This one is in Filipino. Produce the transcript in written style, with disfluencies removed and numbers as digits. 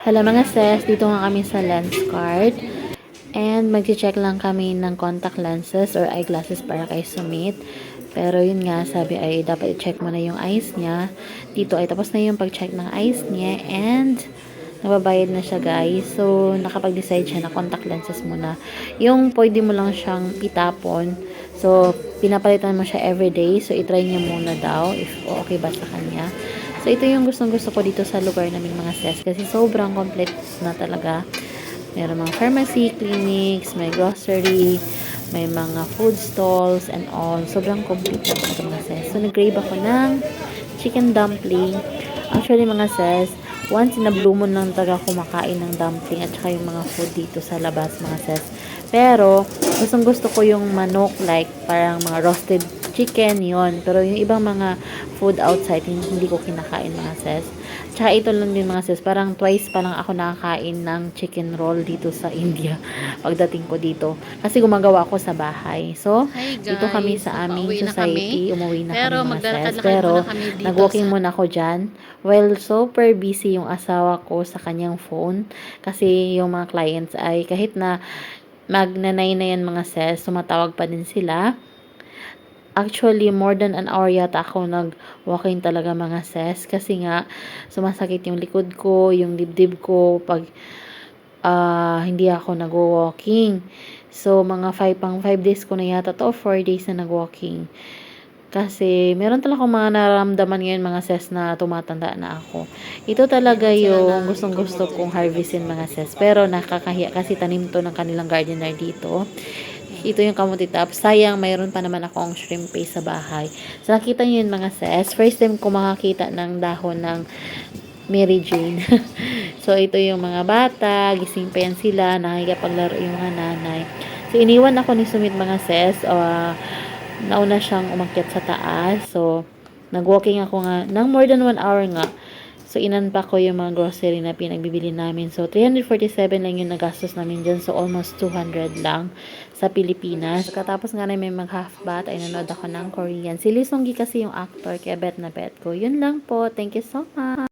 Hello mga sis, dito nga kami sa Lenskart. And mag-check lang kami ng contact lenses or eyeglasses para kay Sumit. Pero yun nga, sabi ay dapat i-check mo na yung eyes niya. Dito ay tapos na yung pag-check ng eyes niya and nababayad na siya guys. So, nakapag-decide siya na contact lenses muna. Yung pwede mo lang siyang itapon. So, pinapalitan mo siya everyday. So, itry niya muna daw if okay ba sa kanya. So, ito yung gustong-gusto ko dito sa lugar namin mga sis. Kasi sobrang complete na talaga. Meron mga pharmacy, clinics, may grocery, may mga food stalls, and all. Sobrang complete na talaga mga sis. So, nag-grab ako ng chicken dumpling. Actually, mga sis, once in a blue moon lang talaga kumakain ng dumpling at saka yung mga food dito sa labas, mga sis. Pero, gustong-gusto ko yung manok, like, parang mga roasted chicken, yon. Pero yung ibang mga food outside, hindi ko kinakain, mga sis. Tsaka ito lang din, mga sis, parang twice pa lang ako nakakain ng chicken roll dito sa India pagdating ko dito. Kasi gumagawa ako sa bahay. So, Hi guys, dito kami sa aming society, umuwi na pero kami, mga sis. maglalakad-lakad Pero, muna kami dito nag-walking sa... muna ako dyan. Well, super busy yung asawa ko sa kanyang phone. Kasi yung mga clients ay kahit na magnanay na yan, mga sis, sumatawag pa din sila. Actually, more than an hour yata ako nag-walking talaga, mga sis. Kasi nga, sumasakit yung likod ko, yung dibdib ko pag hindi ako nag-walking. So, mga 5 days ko na yata to, 4 days na nag-walking. Kasi, meron talaga akong mga nararamdaman ngayon, mga sis, na tumatanda na ako. Ito talaga yung gustong-gusto kong harvestin, mga sis. Pero, nakakahiya kasi tanim to ng kanilang gardener dito. Ito yung kamuti top. Sayang, mayroon pa naman akong shrimp paste sa bahay. So, nakita nyo yun, mga sis. First time ko makakita ng dahon ng Mary Jane. So, ito yung mga bata. Gising pa yan sila. Nakikapaglaro yung mga nanay. So, iniwan ako ni Sumit, mga sis. Nauna siyang umakyat sa taas. So, nag-walking ako nga ng more than 1 hour nga. So, inanpa ko yung mga grocery na pinagbibili namin. So, 347 lang yung nagastos namin dyan. So, almost 200 lang sa Pilipinas. Katapos nga na may mag-half bath, ay nanood ako ng Korean. Si Lee Seung-gi kasi yung actor, kaya bet na bet ko. Yun lang po. Thank you so much.